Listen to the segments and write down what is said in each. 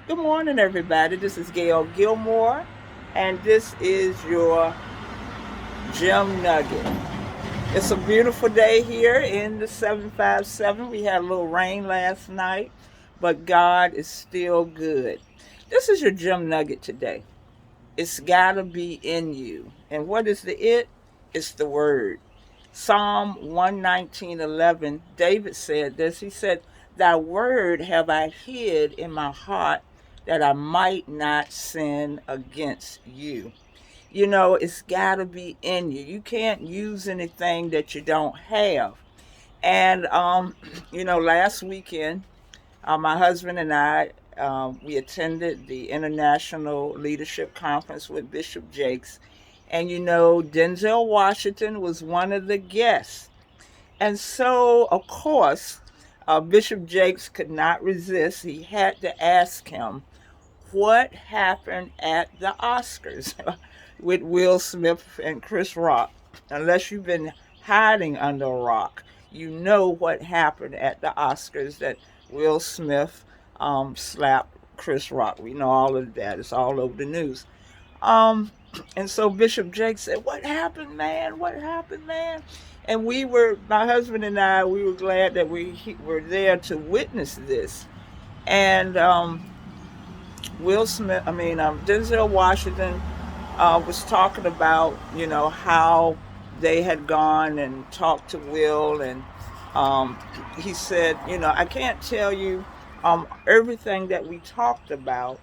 Good morning, everybody. This is Gail Gilmore, and this is your Gym Nugget. It's a beautiful day here in the 757. We had a little rain last night, but God is still good. This is your Gym Nugget today. It's got to be in you. And what is the it? It's the Word. Psalm 119:11, David said this. He said, "Thy word have I hid in my heart that I might not sin against you." You know, it's got to be in you. You can't use anything that you don't have. And, last weekend, my husband and I, we attended the International Leadership Conference with Bishop Jakes. And, Denzel Washington was one of the guests. And so, of course, Bishop Jakes could not resist. He had to ask him what happened at the Oscars with Will Smith and Chris Rock. Unless you've been hiding under a rock, you know what happened at the Oscars that Will Smith slapped Chris Rock. We know all of that. It's all over the news. Um, and so Bishop Jake said, "What happened, man? What happened, man?" And my husband and I, we were glad that we were there to witness this. And Denzel Washington was talking about, how they had gone and talked to Will, and um, he said, "I can't tell you everything that we talked about."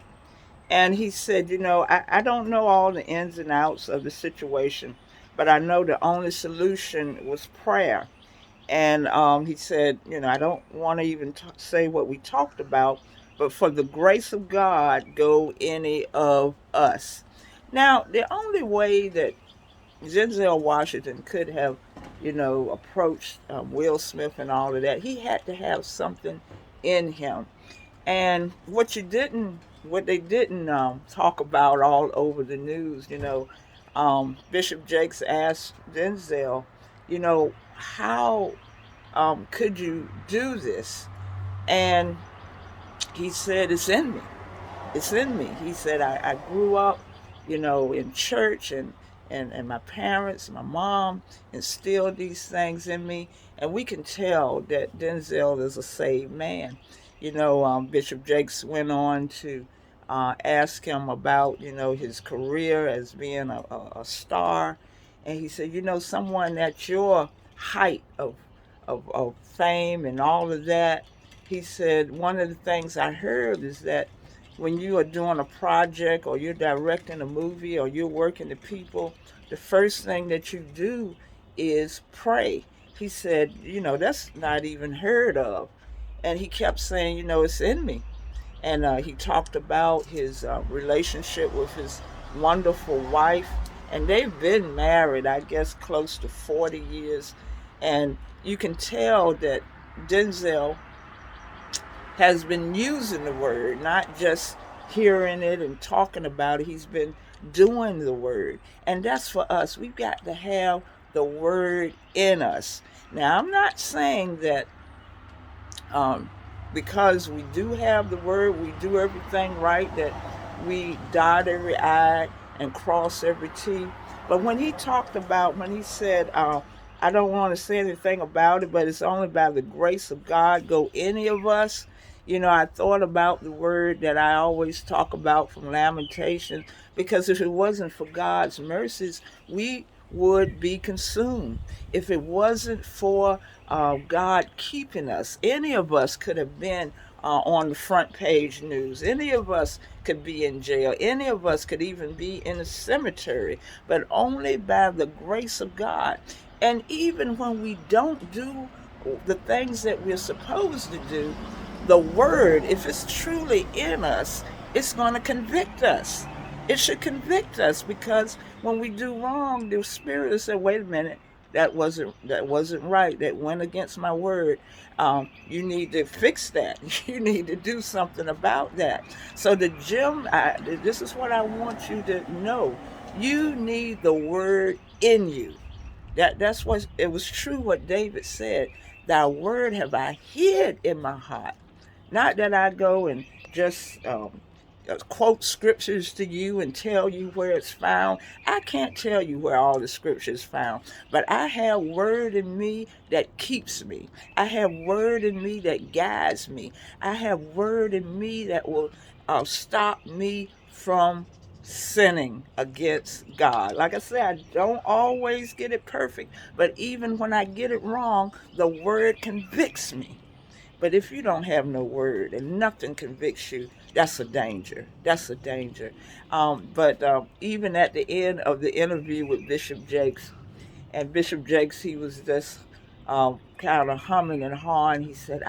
And he said, I don't know all the ins and outs of the situation, but I know the only solution was prayer. And he said, I don't want to even say what we talked about, but for the grace of God, go any of us. Now, the only way that Denzel Washington could have, approached Will Smith and all of that, he had to have something in him. And what they didn't talk about all over the news, Bishop Jakes asked Denzel, how could you do this? And he said, "It's in me. It's in me." He said, I grew up, in church, and my parents, my mom instilled these things in me. And we can tell that Denzel is a saved man. Bishop Jakes went on to ask him about, his career as being a star. And he said, someone at your height of fame and all of that, he said, one of the things I heard is that when you are doing a project or you're directing a movie or you're working the people, the first thing that you do is pray. He said, that's not even heard of. And he kept saying, it's in me. And he talked about his relationship with his wonderful wife. And they've been married, I guess, close to 40 years. And you can tell that Denzel has been using the word, not just hearing it and talking about it. He's been doing the word. And that's for us. We've got to have the word in us. Now, I'm not saying that um, because we do have the word, we do everything right, that we dot every I and cross every T. But when he said, I don't want to say anything about it, but it's only by the grace of God go any of us. I thought about the word that I always talk about from Lamentations, because if it wasn't for God's mercies, we would be consumed. If it wasn't for God keeping us, any of us could have been on the front page news. Any of us could be in jail. Any of us could even be in a cemetery, but only by the grace of God. And even when we don't do the things that we're supposed to do, the word, if it's truly in us, it's going to convict us. It should convict us, because when we do wrong, the Spirit will say, "Wait a minute, that wasn't right. That went against my word. You need to fix that. You need to do something about that." So this is what I want you to know. You need the word in you. That's what it was true what David said. "Thy word have I hid in my heart." Not that I go and just quote scriptures to you and tell you where it's found. I can't tell you where all the scriptures found, but I have word in me that keeps me. I have word in me that guides me. I have word in me that will stop me from sinning against God. Like I said, I don't always get it perfect, but even when I get it wrong, the word convicts me. But if you don't have no word and nothing convicts you, that's a danger. That's a danger. But even at the end of the interview with Bishop Jakes, and Bishop Jakes, he was just kind of humming and hawing. He said,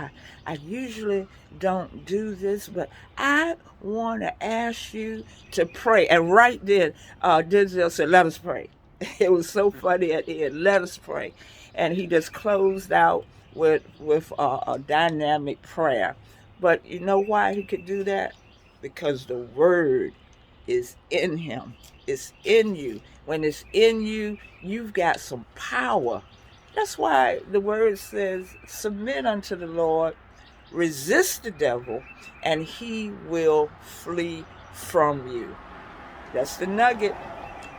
I usually don't do this, but I want to ask you to pray. And right then, Denzel said, let us pray. It was so funny at the end, let us pray. And he just closed out with a dynamic prayer. But you know why he could do that? Because the word is in him. It's in you. When it's in you, you've got some power. That's why the word says, submit unto the Lord, resist the devil, and he will flee from you. That's the nugget.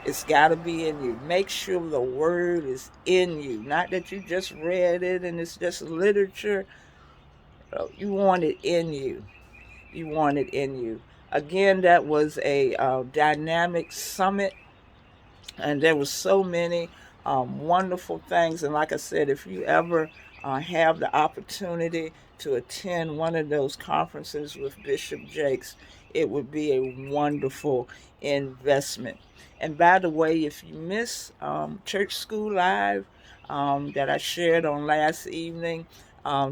It's got to be in you. Make sure the word is in you. Not that you just read it and it's just literature. You want it in you. You want it in you. Again, that was a dynamic summit, and there was so many wonderful things. And like I said, if you ever have the opportunity to attend one of those conferences with Bishop Jakes, it would be a wonderful investment. And by the way, if you miss Church School Live that I shared on last evening,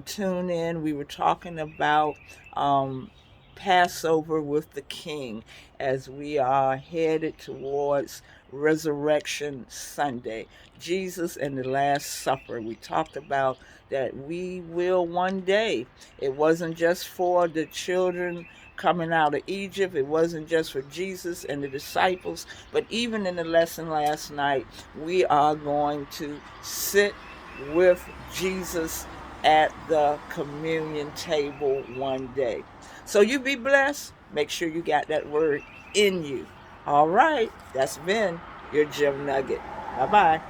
tune in. We were talking about um, Passover with the King as we are headed towards Resurrection Sunday, Jesus and the Last Supper. We talked about that we will one day. It wasn't just for the children coming out of Egypt, it wasn't just for Jesus and the disciples, but even in the lesson last night, we are going to sit with Jesus at the communion table one day. So you be blessed. Make sure you got that word in you. All right, that's been your Gym Nugget. Bye bye.